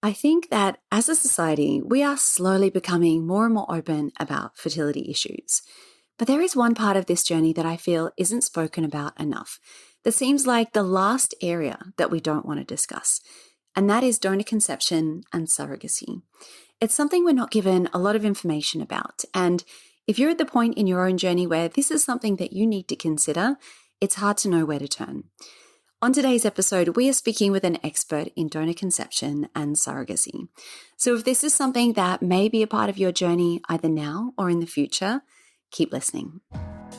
I think that as a society, we are slowly becoming more and more open about fertility issues. But there is one part of this journey that I feel isn't spoken about enough, that seems like the last area that we don't want to discuss, and that is donor conception and surrogacy. It's something we're not given a lot of information about. And if you're at the point in your own journey where this is something that you need to consider, it's hard to know where to turn. On today's episode, we are speaking with an expert in donor conception and surrogacy. So if this is something that may be a part of your journey either now or in the future, keep listening.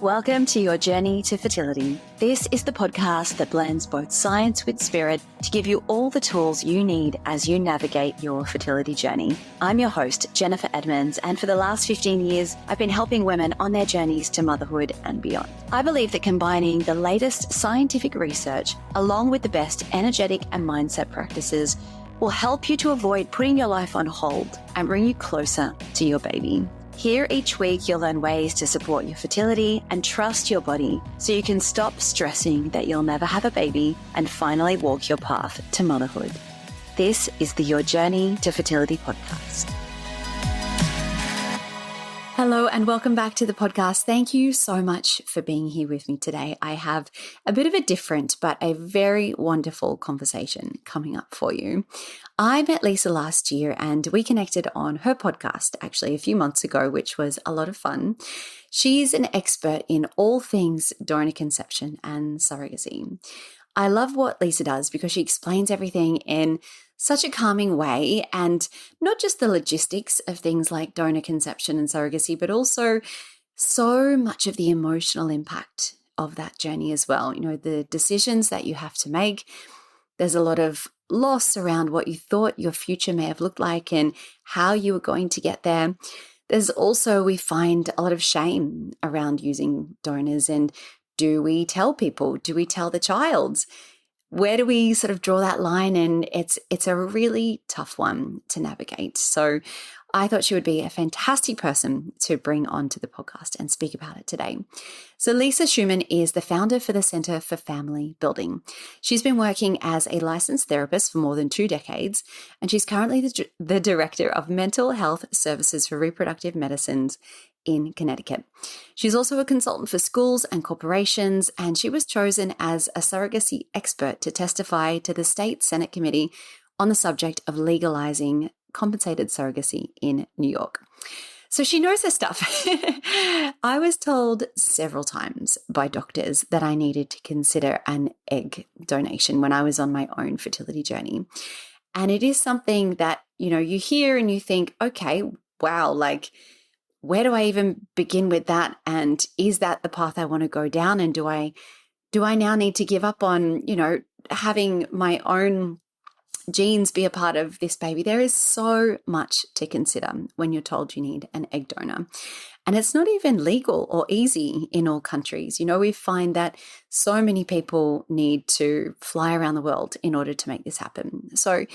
Welcome to Your Journey to Fertility. This is the podcast that blends both science with spirit to give you all the tools you need as you navigate your fertility journey. I'm your host, Jennifer Edmonds, and for the last 15 years, I've been helping women on their journeys to motherhood and beyond. I believe that combining the latest scientific research along with the best energetic and mindset practices will help you to avoid putting your life on hold and bring you closer to your baby. Here each week, you'll learn ways to support your fertility and trust your body so you can stop stressing that you'll never have a baby and finally walk your path to motherhood. This is the Your Journey to Fertility podcast. Hello and welcome back to the podcast. Thank you so much for being here with me today. I have a bit of a different but a very wonderful conversation coming up for you. I met Lisa last year and we connected on her podcast actually a few months ago, which was a lot of fun. She's an expert in all things donor conception and surrogacy. I love what Lisa does because she explains everything in such a calming way, and not just the logistics of things like donor conception and surrogacy, but also so much of the emotional impact of that journey as well. You know, the decisions that you have to make. There's a lot of loss around what you thought your future may have looked like and how you were going to get there. There's also, we find a lot of shame around using donors, and do we tell people? Do we tell the child? Where do we sort of draw that line? And it's a really tough one to navigate. So I thought she would be a fantastic person to bring onto the podcast and speak about it today. So Lisa Schman is the founder for the Center for Family Building. She's been working as a licensed therapist for more than 2 decades, and she's currently the director of mental health services for reproductive medicines in Connecticut. She's also a consultant for schools and corporations, and she was chosen as a surrogacy expert to testify to the state Senate committee on the subject of legalizing compensated surrogacy in New York. So she knows her stuff. I was told several times by doctors that I needed to consider an egg donation when I was on my own fertility journey. And it is something that, you know, you hear and you think, okay, wow, like, where do I even begin with that? And is that the path I want to go down? And do I now need to give up on, you know, having my own genes be a part of this baby? There is so much to consider when you're told you need an egg donor. And it's not even legal or easy in all countries. You know, we find that so many people need to fly around the world in order to make this happen. So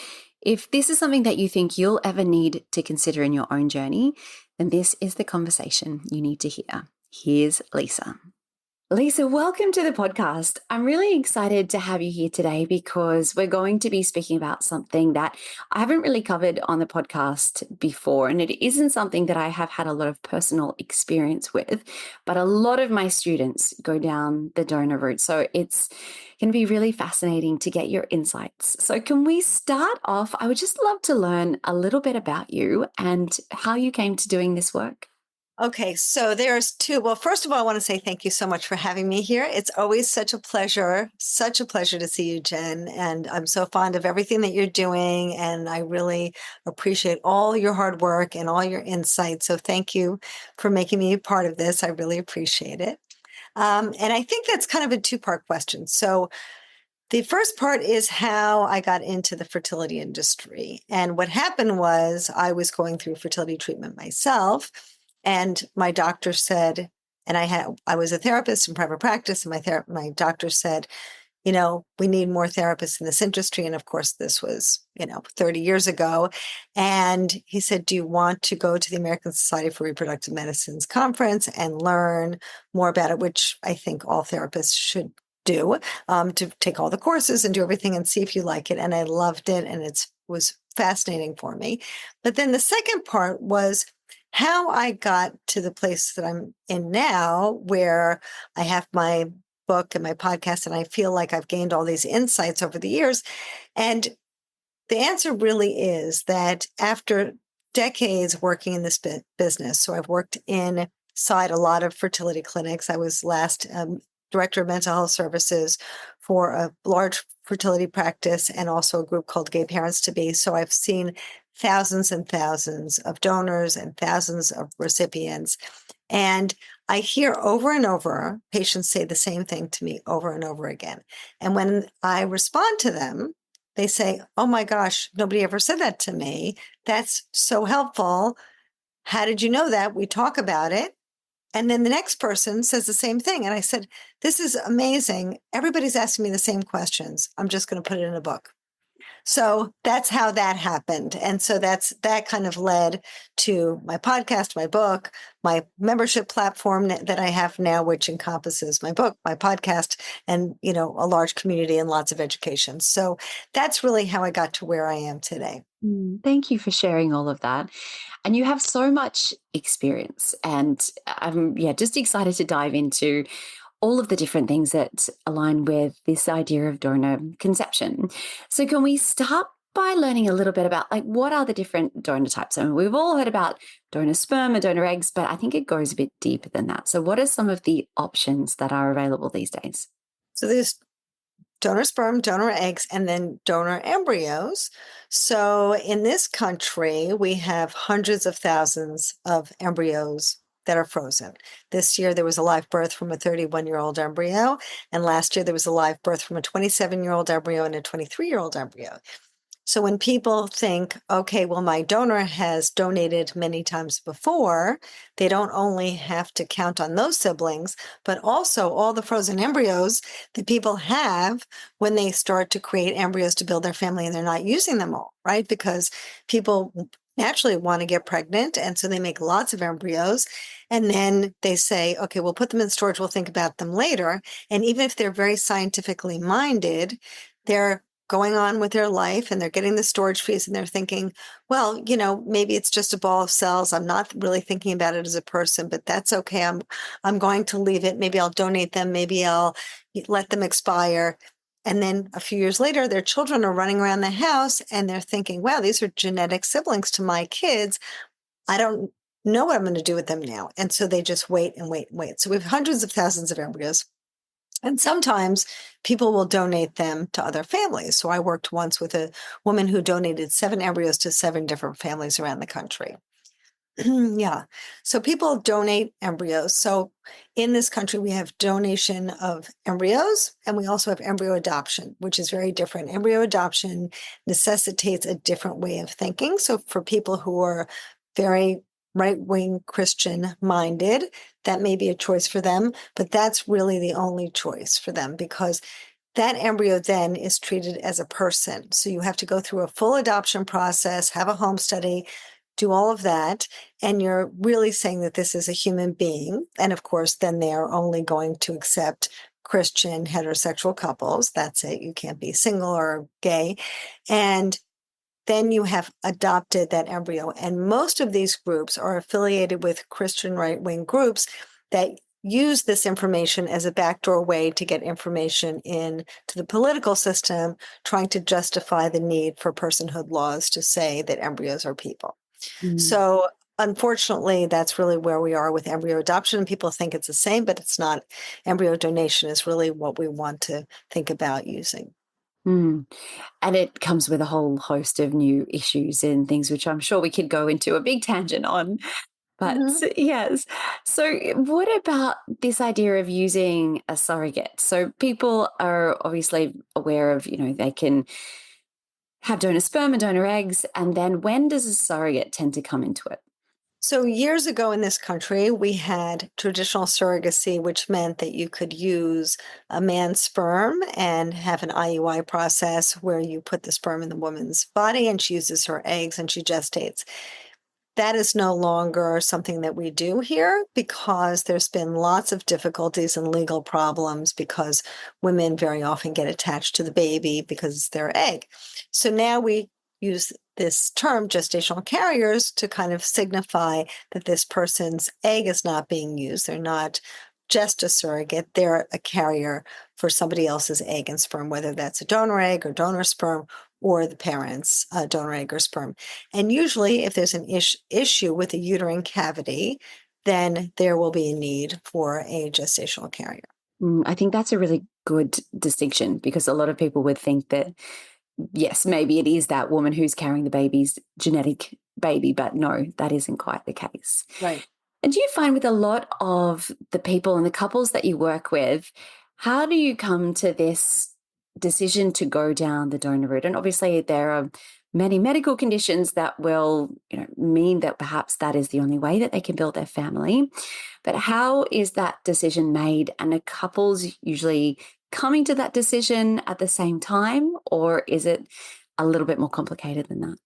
if this is something that you think you'll ever need to consider in your own journey, then this is the conversation you need to hear. Here's Lisa. Lisa, welcome to the podcast. I'm really excited to have you here today because we're going to be speaking about something that I haven't really covered on the podcast before, and it isn't something that I have had a lot of personal experience with, but a lot of my students go down the donor route. So it's going to be really fascinating to get your insights. So can we start off? I would just love to learn a little bit about you and how you came to doing this work. Okay, so there's 2. Well, first of all, I want to say thank you so much for having me here. It's always such a pleasure to see you, Jen. And I'm so fond of everything that you're doing. And I really appreciate all your hard work and all your insights. So thank you for making me a part of this. I really appreciate it. And I think that's kind of a 2-part question. So the first part is how I got into the fertility industry. And what happened was I was going through fertility treatment myself. And my doctor said, and I was a therapist in private practice, and my doctor said, you know, we need more therapists in this industry. And of course, this was, 30 years ago. And he said, do you want to go to the American Society for Reproductive Medicine's conference and learn more about it, which I think all therapists should do, to take all the courses and do everything and see if you like it. And I loved it. And it was fascinating for me. But then the second part was how I got to the place that I'm in now, where I have my book and my podcast, and I feel like I've gained all these insights over the years. And the answer really is that after decades working in this business, so I've worked inside a lot of fertility clinics. I was last director of mental health services for a large fertility practice and also a group called Gay Parents to Be. So I've seen thousands and thousands of donors and thousands of recipients. And I hear over and over patients say the same thing to me over and over again. And when I respond to them, they say, "Oh my gosh, nobody ever said that to me. That's so helpful. How did you know that? We talk about it." And then the next person says the same thing. And I said, "This is amazing. Everybody's asking me the same questions. I'm just going to put it in a book." So that's how that happened. And so that kind of led to my podcast, my book, my membership platform that I have now, which encompasses my book, my podcast, and, a large community and lots of education. So that's really how I got to where I am today. Thank you for sharing all of that. And you have so much experience. And I'm just excited to dive into all of the different things that align with this idea of donor conception. So can we start by learning a little bit about what are the different donor types? I mean, we've all heard about donor sperm and donor eggs, but I think it goes a bit deeper than that. So what are some of the options that are available these days? So there's donor sperm, donor eggs, and then donor embryos. So in this country, we have hundreds of thousands of embryos that are frozen. This year, there was a live birth from a 31-year-old embryo. And last year, there was a live birth from a 27-year-old embryo and a 23-year-old embryo. So when people think, okay, well, my donor has donated many times before, they don't only have to count on those siblings, but also all the frozen embryos that people have when they start to create embryos to build their family and they're not using them all, right? Because people naturally want to get pregnant. And so they make lots of embryos. And then they say, okay, we'll put them in storage. We'll think about them later. And even if they're very scientifically minded, they're going on with their life and they're getting the storage fees and they're thinking, well, maybe it's just a ball of cells. I'm not really thinking about it as a person, but that's okay. I'm going to leave it. Maybe I'll donate them. Maybe I'll let them expire. And then a few years later, their children are running around the house and they're thinking, wow, these are genetic siblings to my kids. I don't know what I'm going to do with them now. And so they just wait and wait and wait. So we have hundreds of thousands of embryos. And sometimes people will donate them to other families. So I worked once with a woman who donated 7 embryos to 7 different families around the country. Yeah. So people donate embryos. So in this country, we have donation of embryos and we also have embryo adoption, which is very different. Embryo adoption necessitates a different way of thinking. So for people who are very right-wing Christian minded, that may be a choice for them, but that's really the only choice for them because that embryo then is treated as a person. So you have to go through a full adoption process, have a home study, do all of that. And you're really saying that this is a human being. And of course, then they're only going to accept Christian heterosexual couples. That's it. You can't be single or gay. And then you have adopted that embryo. And most of these groups are affiliated with Christian right-wing groups that use this information as a backdoor way to get information into the political system, trying to justify the need for personhood laws to say that embryos are people. So unfortunately, that's really where we are with embryo adoption. People think it's the same, but it's not. Embryo donation is really what we want to think about using. And it comes with a whole host of new issues and things, which I'm sure we could go into a big tangent on. But yes. So what about this idea of using a surrogate? So people are obviously aware of, they can have donor sperm and donor eggs. And then when does a surrogate tend to come into it? So years ago in this country, we had traditional surrogacy, which meant that you could use a man's sperm and have an IUI process where you put the sperm in the woman's body and she uses her eggs and she gestates. That is no longer something that we do here because there's been lots of difficulties and legal problems because women very often get attached to the baby because it's their egg. So now we use this term gestational carriers to kind of signify that this person's egg is not being used. They're not just a surrogate, they're a carrier for somebody else's egg and sperm, whether that's a donor egg or donor sperm or the parent's donor egg or sperm. And usually if there's an issue with the uterine cavity, then there will be a need for a gestational carrier. I think that's a really good distinction, because a lot of people would think that, yes, maybe it is that woman who's carrying the baby's genetic baby, but no, that isn't quite the case. Right. And do you find with a lot of the people and the couples that you work with, how do you come to this decision to go down the donor route? And obviously there are many medical conditions that will, mean that perhaps that is the only way that they can build their family. But how is that decision made? And are couples usually coming to that decision at the same time, or is it a little bit more complicated than that?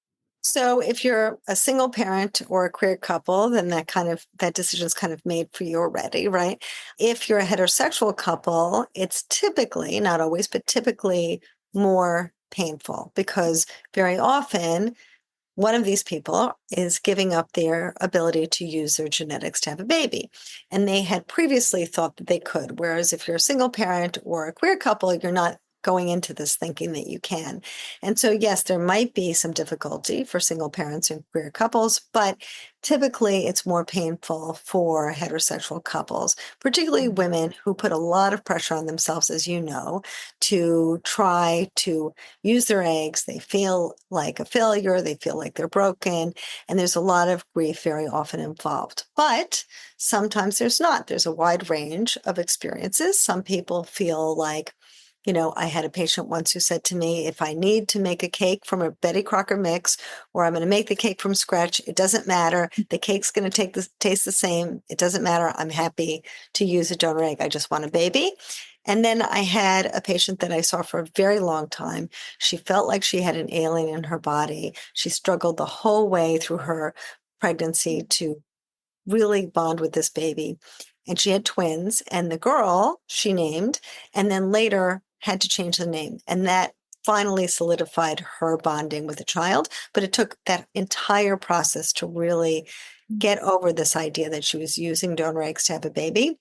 So if you're a single parent or a queer couple, then that decision is kind of made for you already, right? If you're a heterosexual couple, it's typically, not always, but typically more painful, because very often one of these people is giving up their ability to use their genetics to have a baby. And they had previously thought that they could. Whereas if you're a single parent or a queer couple, you're not going into this thinking that you can. And so, yes, there might be some difficulty for single parents and queer couples, but typically it's more painful for heterosexual couples, particularly women who put a lot of pressure on themselves, as you know, to try to use their eggs. They feel like a failure. They feel like they're broken. And there's a lot of grief very often involved. But sometimes there's not. There's a wide range of experiences. Some people feel like, I had a patient once who said to me, if I need to make a cake from a Betty Crocker mix, or I'm going to make the cake from scratch, it doesn't matter. The cake's going to taste the same. It doesn't matter. I'm happy to use a donor egg. I just want a baby. And then I had a patient that I saw for a very long time. She felt like she had an alien in her body. She struggled the whole way through her pregnancy to really bond with this baby. And she had twins, and the girl she named, and then later had to change the name. And that finally solidified her bonding with the child. But it took that entire process to really get over this idea that she was using donor eggs to have a baby.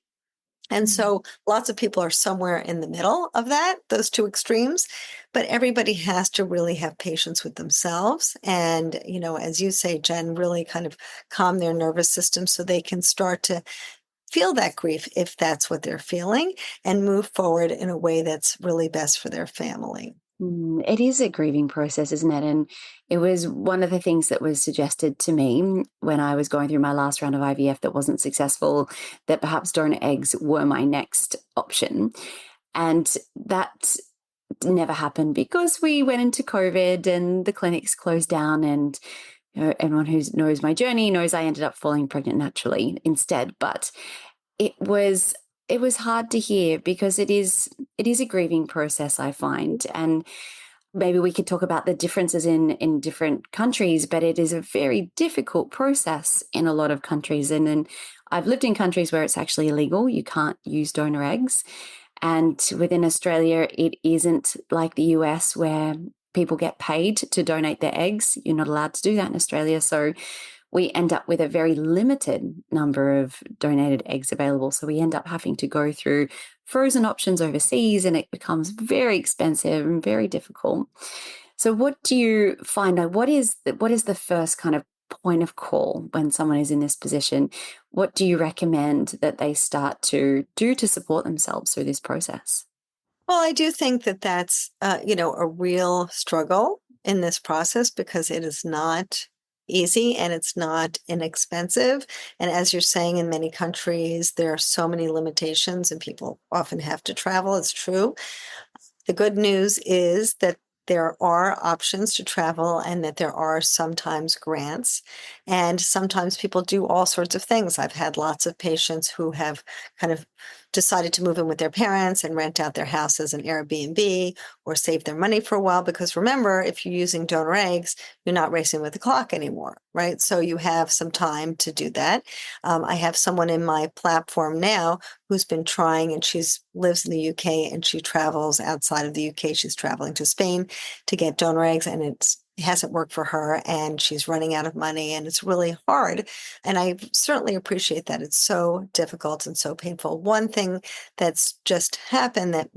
And so lots of people are somewhere in the middle of those two extremes, but everybody has to really have patience with themselves. And, as you say, Jen, really kind of calm their nervous system so they can start to feel that grief if that's what they're feeling, and move forward in a way that's really best for their family. It is a grieving process, isn't it? And it was one of the things that was suggested to me when I was going through my last round of IVF that wasn't successful, that perhaps donor eggs were my next option. And that never happened because we went into COVID and the clinics closed down, and everyone who knows my journey knows I ended up falling pregnant naturally instead. But it was hard to hear, because it is a grieving process, I find. And maybe we could talk about the differences in different countries, but it is a very difficult process in a lot of countries. And then I've lived in countries where it's actually illegal. You can't use donor eggs. And within Australia, it isn't like the US where people get paid to donate their eggs. You're not allowed to do that in Australia. So we end up with a very limited number of donated eggs available. So we end up having to go through frozen options overseas, and it becomes very expensive and very difficult. So what do you find? What is the first kind of point of call when someone is in this position? What do you recommend that they start to do to support themselves through this process? Well, I do think that that's, a real struggle in this process, because it is not easy and it's not inexpensive. And as you're saying, in many countries, there are so many limitations and people often have to travel. It's true. The good news is that there are options to travel, and that there are sometimes grants, and sometimes people do all sorts of things. I've had lots of patients who have kind of decided to move in with their parents and rent out their house as an Airbnb, or save their money for a while, because remember, if you're using donor eggs, you're not racing with the clock anymore, right? So you have some time to do that. I have someone in my platform now who's been trying, and she's lives in the UK and she travels outside of the UK. She's traveling to Spain to get donor eggs, and it's it hasn't worked for her and she's running out of money and it's really hard. And I certainly appreciate that. It's so difficult and so painful. One thing that's just happened that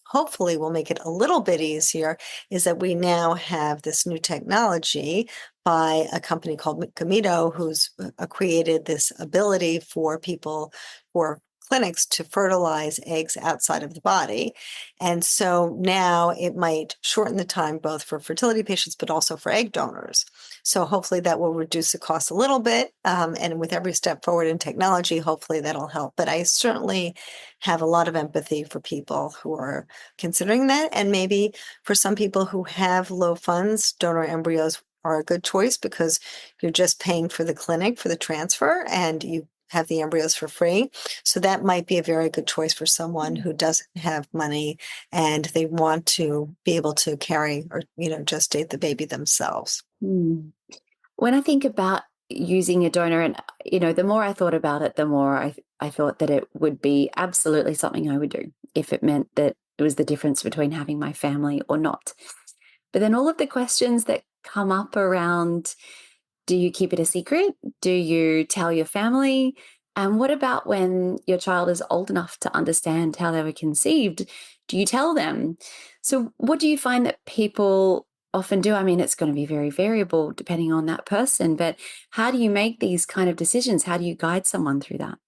hopefully will make it a little bit easier is that we now have this new technology by a company called Gamito, who's created this ability for people, for clinics to fertilize eggs outside of the body. And so now it might shorten the time both for fertility patients, but also for egg donors. So hopefully that will reduce the cost a little bit. And with every step forward in technology, hopefully that'll help. But I certainly have a lot of empathy for people who are considering that. And maybe for some people who have low funds, donor embryos are a good choice because you're just paying for the clinic for the transfer and you have the embryos for free. So that might be a very good choice for someone who doesn't have money and they want to be able to carry or, gestate the baby themselves. Mm. When I think about using a donor, and the more I thought about it, the more I thought that it would be absolutely something I would do if it meant that it was the difference between having my family or not. But then all of the questions that come up around, do you keep it a secret? Do you tell your family? And what about when your child is old enough to understand how they were conceived? Do you tell them? So, what do you find that people often do? I mean, it's going to be very variable depending on that person, but how do you make these kind of decisions? How do you guide someone through that?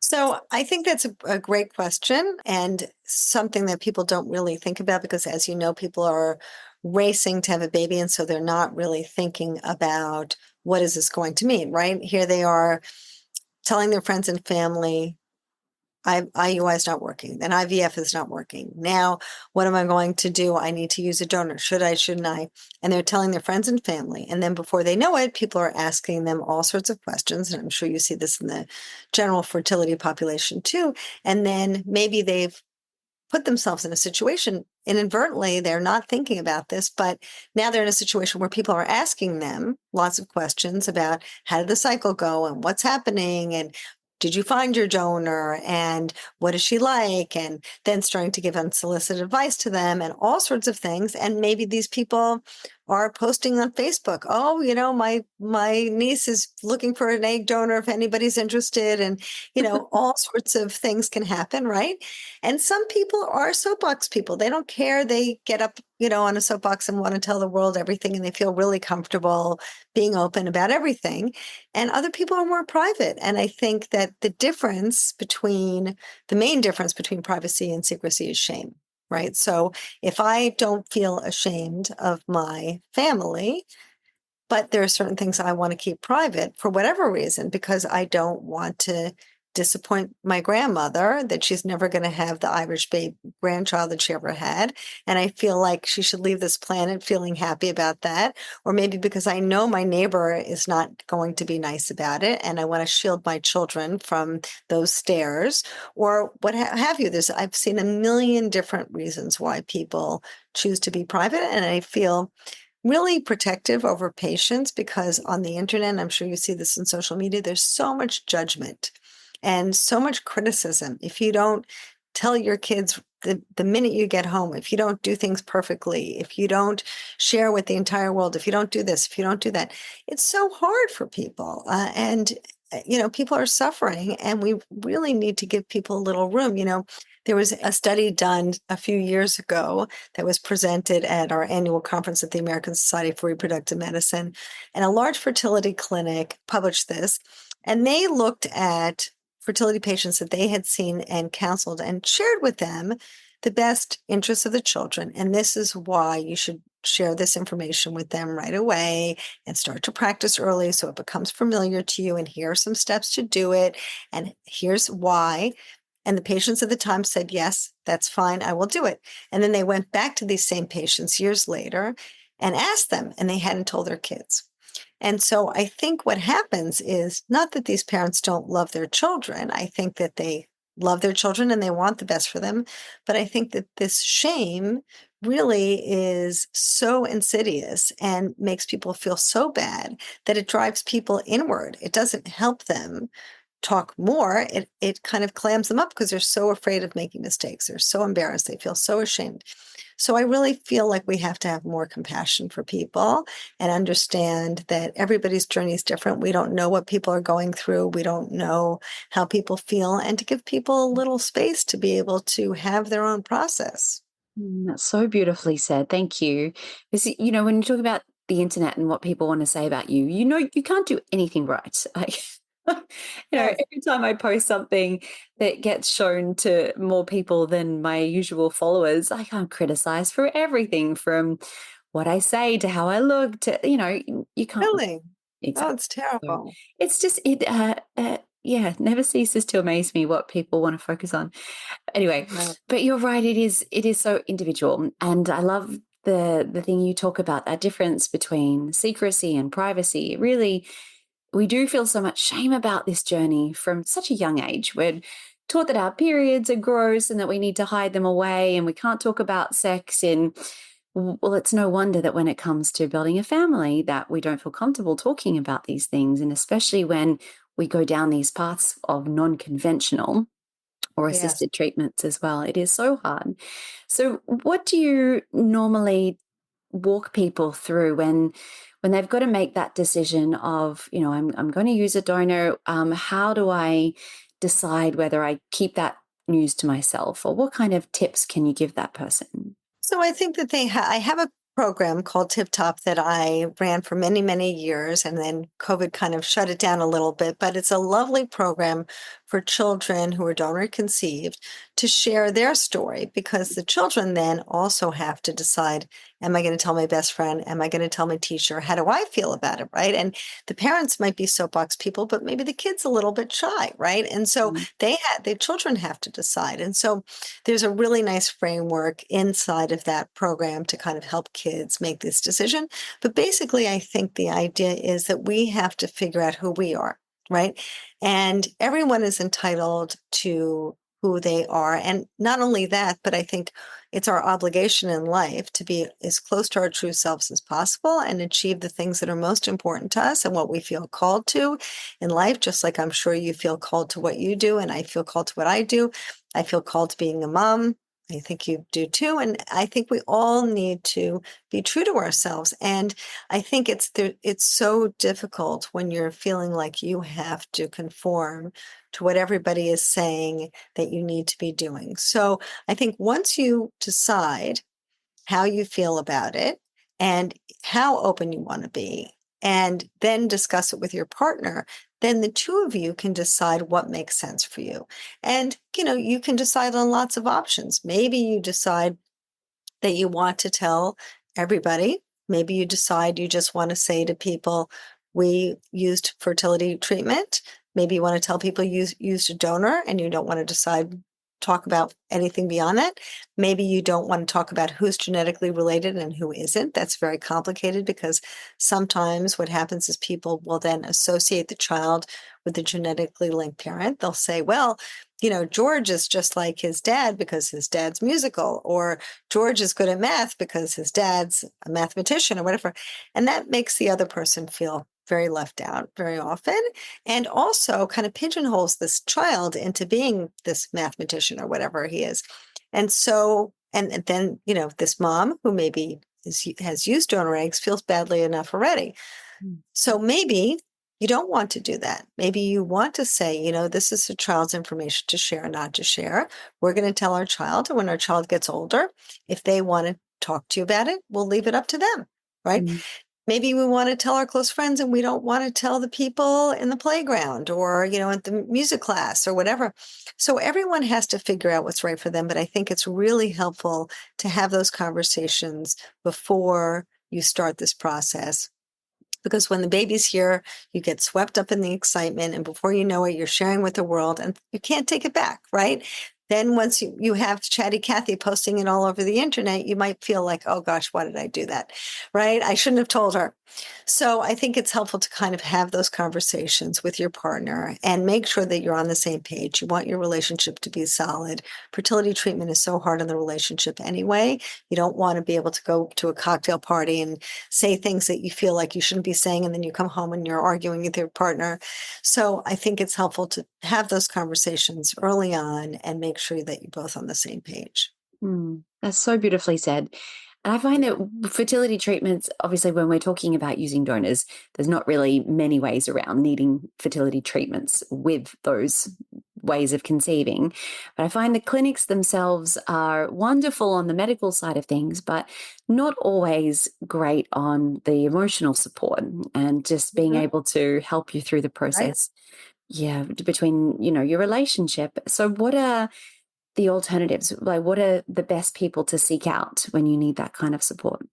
So I think that's a great question and something that people don't really think about because, as you know, people are racing to have a baby. And so they're not really thinking about what is this going to mean, right? Here they are telling their friends and family, IUI is not working, then IVF is not working. Now, what am I going to do? I need to use a donor. Should I, shouldn't I? And they're telling their friends and family. And then before they know it, people are asking them all sorts of questions. And I'm sure you see this in the general fertility population too. And then maybe they've put themselves in a situation inadvertently, they're not thinking about this, but now they're in a situation where people are asking them lots of questions about how did the cycle go and what's happening and did you find your donor and what is she like? And then starting to give unsolicited advice to them and all sorts of things. And maybe these people are posting on Facebook, oh, my niece is looking for an egg donor if anybody's interested. And, all sorts of things can happen, right? And some people are soapbox people. They don't care. They get up, on a soapbox and want to tell the world everything and they feel really comfortable being open about everything. And other people are more private. And I think that the main difference between privacy and secrecy is shame, right? So if I don't feel ashamed of my family, but there are certain things I want to keep private for whatever reason, because I don't want to disappoint my grandmother that she's never going to have the Irish baby grandchild that she ever had. And I feel like she should leave this planet feeling happy about that. Or maybe because I know my neighbor is not going to be nice about it. And I want to shield my children from those stares or what have you. I've seen a million different reasons why people choose to be private. And I feel really protective over patients because on the internet, and I'm sure you see this in social media, there's so much judgment and so much criticism. If you don't tell your kids the minute you get home, if you don't do things perfectly, if you don't share with the entire world, if you don't do this, if you don't do that, it's so hard for people. People are suffering and we really need to give people a little room. There was a study done a few years ago that was presented at our annual conference at the American Society for Reproductive Medicine, and a large fertility clinic published this, and they looked at fertility patients that they had seen and counseled and shared with them the best interests of the children. And this is why you should share this information with them right away and start to practice early so it becomes familiar to you. And here are some steps to do it. And here's why. And the patients at the time said, yes, that's fine. I will do it. And then they went back to these same patients years later and asked them, and they hadn't told their kids. And so I think what happens is not that these parents don't love their children. I think that they love their children and they want the best for them. But I think that this shame really is so insidious and makes people feel so bad that it drives people inward. It doesn't help them talk more, it kind of clams them up because they're so afraid of making mistakes. They're so embarrassed. They feel so ashamed. So I really feel like we have to have more compassion for people and understand that everybody's journey is different. We don't know what people are going through. We don't know how people feel, and to give people a little space to be able to have their own process. That's so beautifully said. Thank you. Because, when you talk about the internet and what people want to say about you, you can't do anything right. Yes. Every time I post something that gets shown to more people than my usual followers, I can't criticize for everything from what I say to how I look to, you can't Really? Oh, exactly. it's So terrible. it's just, yeah, never ceases to amaze me what people want to focus on. Anyway, Right. but you're right, it is so individual. And I love the thing you talk about, that difference between secrecy and privacy. Really, we do feel so much shame about this journey from such a young age. We're taught that our periods are gross and that we need to hide them away and we can't talk about sex. And well, it's no wonder that when it comes to building a family that we don't feel comfortable talking about these things. And especially when we go down these paths of non-conventional or Yes. assisted treatments as well. It is so hard. So what do you normally walk people through when they've got to make that decision of, I'm going to use a donor. How do I decide whether I keep that news to myself, or what kind of tips can you give that person? So I think that I have a program called Tip Top that I ran for many, many years, and then COVID kind of shut it down a little bit. But it's a lovely program for children who are donor conceived to share their story, because the children then also have to decide, am I going to tell my best friend? Am I going to tell my teacher? How do I feel about it? Right. And the parents might be soapbox people, but maybe the kid's a little bit shy. Right. And so Mm. the children have to decide. And so there's a really nice framework inside of that program to kind of help kids make this decision. But basically, I think the idea is that we have to figure out who we are, right? And everyone is entitled to who they are. And not only that, but I think it's our obligation in life to be as close to our true selves as possible and achieve the things that are most important to us and what we feel called to in life, just like I'm sure you feel called to what you do, and I feel called to what I do. I feel called to being a mom. I think you do too. And I think we all need to be true to ourselves. And I think it's so difficult when you're feeling like you have to conform to what everybody is saying that you need to be doing. So I think once you decide how you feel about it and how open you want to be, and then discuss it with your partner, then the two of you can decide what makes sense for you. And, you can decide on lots of options. Maybe you decide that you want to tell everybody. Maybe you decide you just want to say to people, we used fertility treatment. Maybe you want to tell people you used a donor and you don't want to talk about anything beyond that. Maybe you don't want to talk about who's genetically related and who isn't. That's very complicated, because sometimes what happens is people will then associate the child with the genetically linked parent. They'll say, well, George is just like his dad because his dad's musical, or George is good at math because his dad's a mathematician, or whatever. And that makes the other person feel very left out very often, and also kind of pigeonholes this child into being this mathematician or whatever he is. And so, and then, this mom who maybe has used donor eggs feels badly enough already. Mm. So maybe you don't want to do that. Maybe you want to say, this is a child's information to share, not to share. We're going to tell our child, and when our child gets older, if they want to talk to you about it, we'll leave it up to them, right? Mm. Maybe we want to tell our close friends and we don't want to tell the people in the playground or, at the music class or whatever. So everyone has to figure out what's right for them. But I think it's really helpful to have those conversations before you start this process, because when the baby's here, you get swept up in the excitement, and before you know it, you're sharing with the world and you can't take it back, right? Then once you have Chatty Cathy posting it all over the internet, you might feel like, oh gosh, why did I do that? Right? I shouldn't have told her. So I think it's helpful to kind of have those conversations with your partner and make sure that you're on the same page. You want your relationship to be solid. Fertility treatment is so hard on the relationship anyway. You don't want to be able to go to a cocktail party and say things that you feel like you shouldn't be saying, and then you come home and you're arguing with your partner. So I think it's helpful to have those conversations early on and make sure that you're both on the same page. That's so beautifully said. And I find that fertility treatments, obviously, when we're talking about using donors, there's not really many ways around needing fertility treatments with those ways of conceiving. But I find the clinics themselves are wonderful on the medical side of things, but not always great on the emotional support and just being Mhm. able to help you through the Right. process. Yeah, between, your relationship. So what are the alternatives? Like, what are the best people to seek out when you need that kind of support?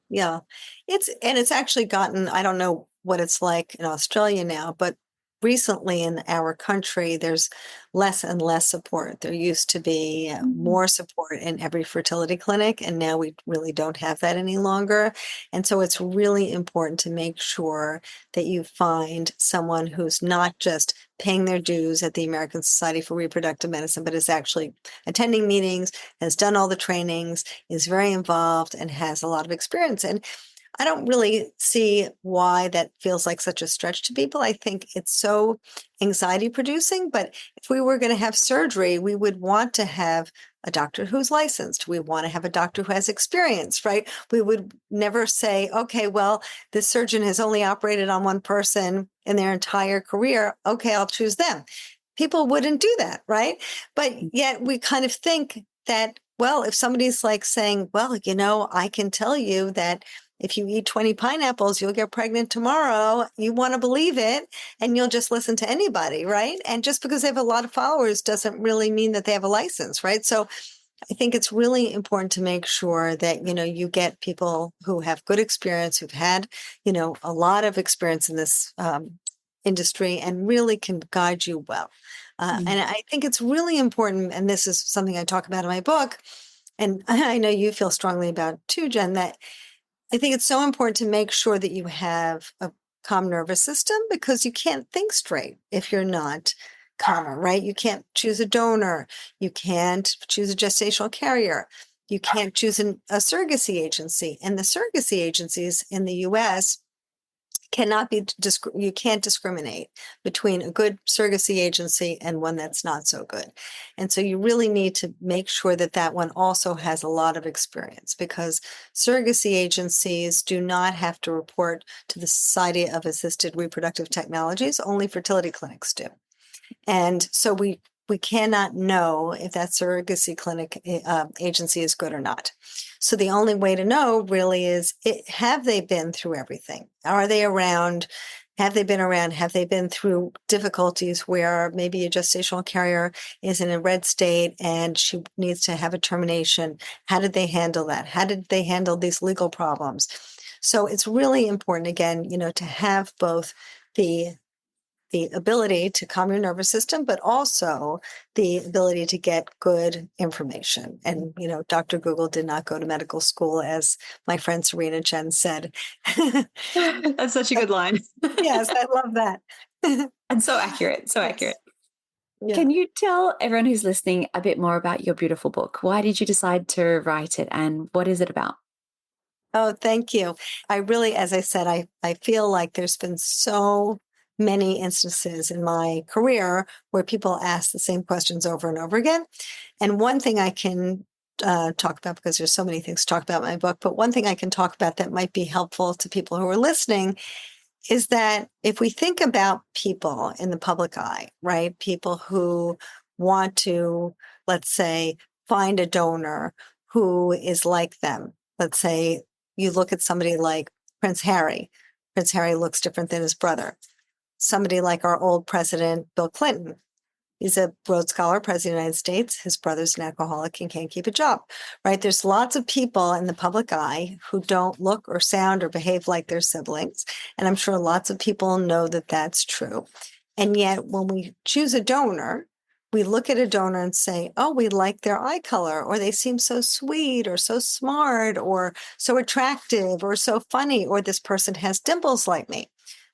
Yeah. It's actually gotten, I don't know what it's like in Australia now, but recently in our country, there's less and less support. There used to be Mm. more support in every fertility clinic, and now we really don't have that any longer. And so it's really important to make sure that you find someone who's not just paying their dues at the American Society for Reproductive Medicine, but is actually attending meetings, has done all the trainings, is very involved, and has a lot of experience. And I don't really see why that feels like such a stretch to people. I think it's so anxiety producing, but if we were going to have surgery, we would want to have a doctor who's licensed. We want to have a doctor who has experience, right? We would never say, okay, well, this surgeon has only operated on one person in their entire career. Okay, I'll choose them. People wouldn't do that, right? But yet we kind of think that, well, if somebody's like saying, well, I can tell you that if you eat 20 pineapples, you'll get pregnant tomorrow. You want to believe it, and you'll just listen to anybody, right? And just because they have a lot of followers doesn't really mean that they have a license, right? So I think it's really important to make sure that, you get people who have good experience, who've had, a lot of experience in this industry and really can guide you well. Mm. And I think it's really important, and this is something I talk about in my book, and I know you feel strongly about too, Jen, that I think it's so important to make sure that you have a calm nervous system, because you can't think straight if you're not calmer, right? You can't choose a donor. You can't choose a gestational carrier. You can't choose a surrogacy agency. And the surrogacy agencies in the US cannot be, you can't discriminate between a good surrogacy agency and one that's not so good. And so you really need to make sure that that one also has a lot of experience, because surrogacy agencies do not have to report to the Society of Assisted Reproductive Technologies, only fertility clinics do. And so we cannot know if that surrogacy clinic agency is good or not. So the only way to know really is, have they been through everything? Are they around? Have they been around? Have they been through difficulties where maybe a gestational carrier is in a red state and she needs to have a termination? How did they handle that? How did they handle these legal problems? So it's really important, again, to have both the ability to calm your nervous system, but also the ability to get good information. And, Dr. Google did not go to medical school, as my friend Serena Chen said. That's such a good line. Yes, I love that. And so accurate, so accurate. Yes. Yeah. Can you tell everyone who's listening a bit more about your beautiful book? Why did you decide to write it, and what is it about? Oh, thank you. I really, as I said, I feel like there's been so many instances in my career where people ask the same questions over and over again. And one thing I can talk about, because there's so many things to talk about in my book, but one thing I can talk about that might be helpful to people who are listening is that if we think about people in the public eye, right? People who want to, let's say, find a donor who is like them. Let's say you look at somebody like Prince Harry. Prince Harry looks different than his brother. Somebody like our old president, Bill Clinton. He's a Rhodes Scholar, President of the United States. His brother's an alcoholic and can't keep a job, right? There's lots of people in the public eye who don't look or sound or behave like their siblings. And I'm sure lots of people know that that's true. And yet, when we choose a donor, we look at a donor and say, oh, we like their eye color, or they seem so sweet, or so smart, or so attractive, or so funny, or this person has dimples like me.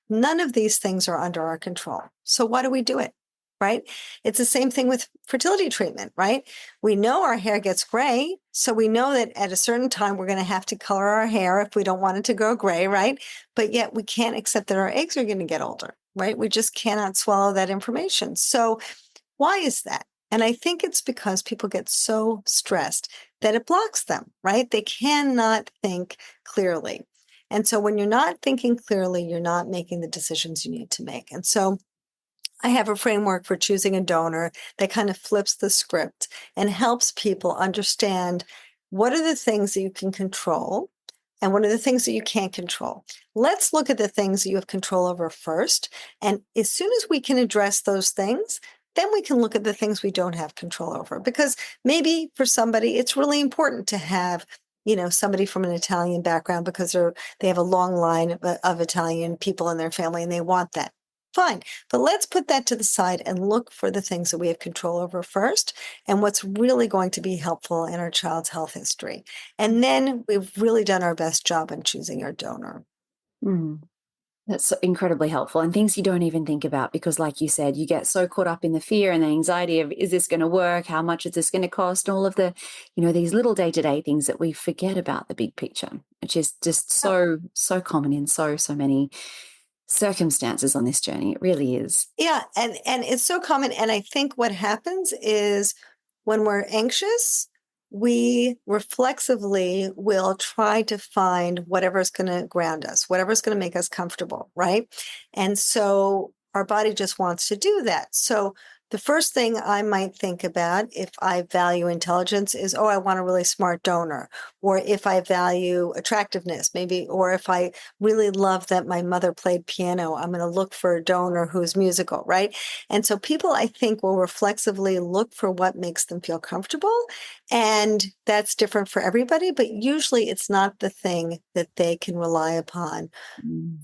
None of these things are under our control. So why do we do it? Right? It's the same thing with fertility treatment, right? We know our hair gets gray. So we know that at a certain time, we're going to have to color our hair if we don't want it to go gray, right? But yet we can't accept that our eggs are going to get older, right? We just cannot swallow that information. So why is that? And I think it's because people get so stressed that it blocks them, right? They cannot think clearly. And so when you're not thinking clearly, you're not making the decisions you need to make. And so I have a framework for choosing a donor that kind of flips the script and helps people understand what are the things that you can control and what are the things that you can't control. Let's look at the things that you have control over first. And as soon as we can address those things, then we can look at the things we don't have control over. Because maybe for somebody, it's really important to have somebody from an Italian background because they have a long line of Italian people in their family and they want that. Fine. But let's put that to the side and look for the things that we have control over first and what's really going to be helpful in our child's health history. And then we've really done our best job in choosing our donor. Mm. That's so incredibly helpful, and things you don't even think about because, like you said, you get so caught up in the fear and the anxiety of, is this going to work? How much is this going to cost? And all of the, these little day-to-day things that we forget about the big picture, which is just so common in so many circumstances on this journey. It really is. Yeah, and it's so common. And I think what happens is when we're anxious, we reflexively will try to find whatever's going to ground us, whatever's going to make us comfortable, right? And so our body just wants to do that. So the first thing I might think about if I value intelligence is, oh, I want a really smart donor. Or if I value attractiveness, maybe, or if I really love that my mother played piano, I'm going to look for a donor who's musical, right? And so people, I think, will reflexively look for what makes them feel comfortable. And that's different for everybody, but usually it's not the thing that they can rely upon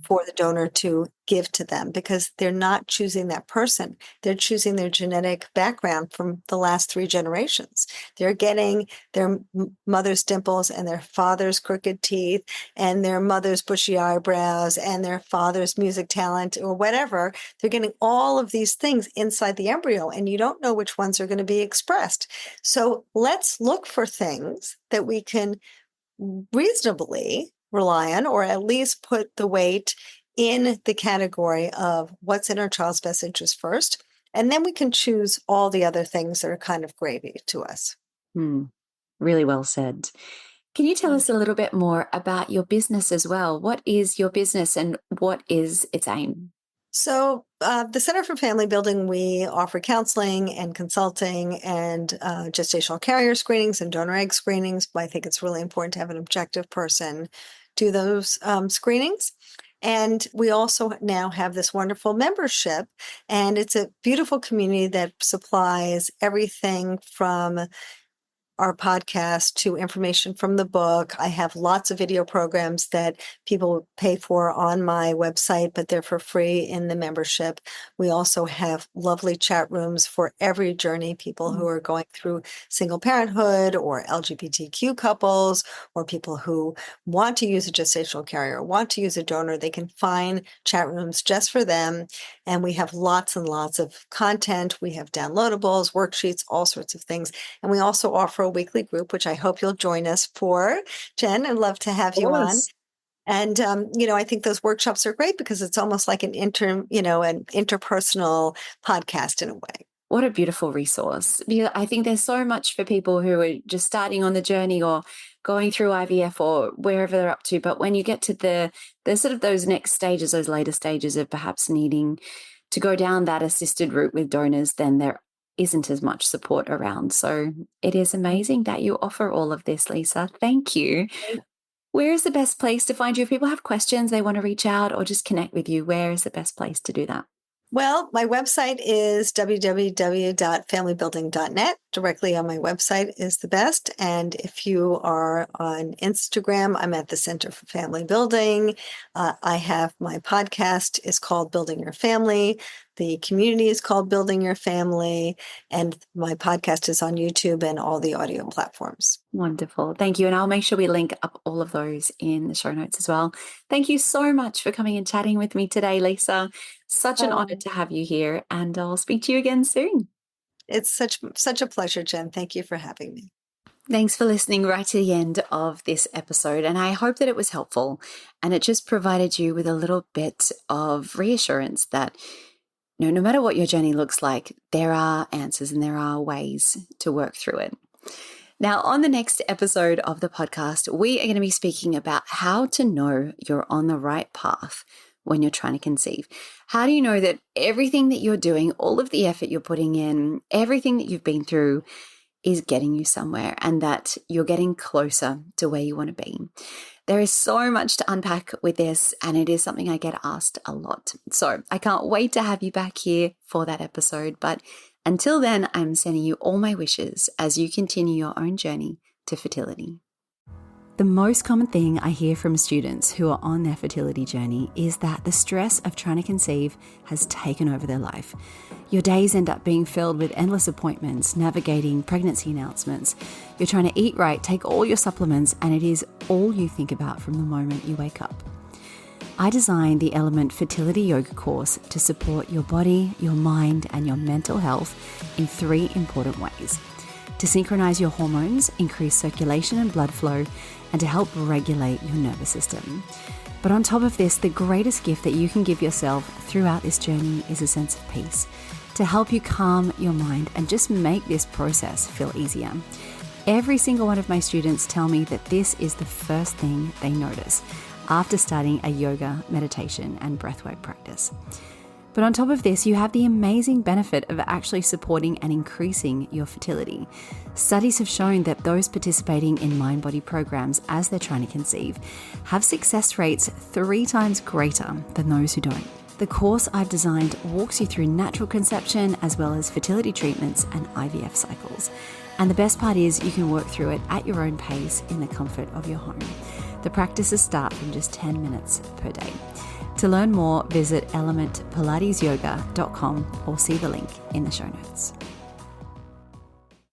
for the donor to give to them because they're not choosing that person. They're choosing their genetic background from the last 3 generations. They're getting their mother's dimples and their father's crooked teeth and their mother's bushy eyebrows and their father's music talent or whatever. They're getting all of these things inside the embryo and you don't know which ones are going to be expressed. So let's look for things that we can reasonably rely on, or at least put the weight in the category of what's in our child's best interest first. And then we can choose all the other things that are kind of gravy to us. Really well said. Can you tell us a little bit more about your business as well? What is your business and what is its aim? So, the Center for Family Building, we offer counseling and consulting and gestational carrier screenings and donor egg screenings. But I think it's really important to have an objective person do those screenings. And we also now have this wonderful membership, and it's a beautiful community that supplies everything from our podcast to information from the book. I have lots of video programs that people pay for on my website, but they're for free in the membership. We also have lovely chat rooms for every journey, people who are going through single parenthood or LGBTQ couples or people who want to use a gestational carrier, want to use a donor. They can find chat rooms just for them. And we have lots and lots of content. We have downloadables, worksheets, all sorts of things. And we also offer a weekly group, which I hope you'll join us for. Jen, I'd love to have you on. And, I think those workshops are great because it's almost like an an interpersonal podcast in a way. What a beautiful resource. Because I think there's so much for people who are just starting on the journey or going through IVF or wherever they're up to. But when you get to the sort of those next stages, those later stages of perhaps needing to go down that assisted route with donors, then there isn't as much support around. So it is amazing that you offer all of this, Lisa. Thank you. Where is the best place to find you? If people have questions, they want to reach out or just connect with you, where is the best place to do that? Well, my website is www.familybuilding.net. Directly on my website is the best. And if you are on Instagram, I'm at the Center for Family Building. I have my podcast is called Building Your Family. The community is called Building Your Family, and my podcast is on YouTube and all the audio platforms. Wonderful. Thank you. And I'll make sure we link up all of those in the show notes as well. Thank you so much for coming and chatting with me today, Lisa. Such an honor to have you here, and I'll speak to you again soon. It's such a pleasure, Jen. Thank you for having me. Thanks for listening right to the end of this episode, and I hope that it was helpful and it just provided you with a little bit of reassurance that no matter what your journey looks like, there are answers and there are ways to work through it. Now, on the next episode of the podcast, we are going to be speaking about how to know you're on the right path when you're trying to conceive. How do you know that everything that you're doing, all of the effort you're putting in, everything that you've been through is getting you somewhere and that you're getting closer to where you want to be? There is so much to unpack with this, and it is something I get asked a lot. So I can't wait to have you back here for that episode. But until then, I'm sending you all my wishes as you continue your own journey to fertility. The most common thing I hear from students who are on their fertility journey is that the stress of trying to conceive has taken over their life. Your days end up being filled with endless appointments, navigating pregnancy announcements. You're trying to eat right, take all your supplements, and it is all you think about from the moment you wake up. I designed the Element Fertility Yoga course to support your body, your mind, and your mental health in 3 important ways: to synchronize your hormones, increase circulation and blood flow, and to help regulate your nervous system. But on top of this, the greatest gift that you can give yourself throughout this journey is a sense of peace, to help you calm your mind and just make this process feel easier. Every single one of my students tell me that this is the first thing they notice after starting a yoga, meditation, and breathwork practice. But on top of this, you have the amazing benefit of actually supporting and increasing your fertility. Studies have shown that those participating in Mind-Body programs as they're trying to conceive have success rates 3 times greater than those who don't. The course I've designed walks you through natural conception as well as fertility treatments and IVF cycles. And the best part is you can work through it at your own pace in the comfort of your home. The practices start from just 10 minutes per day. To learn more, visit elementpilatesyoga.com or see the link in the show notes.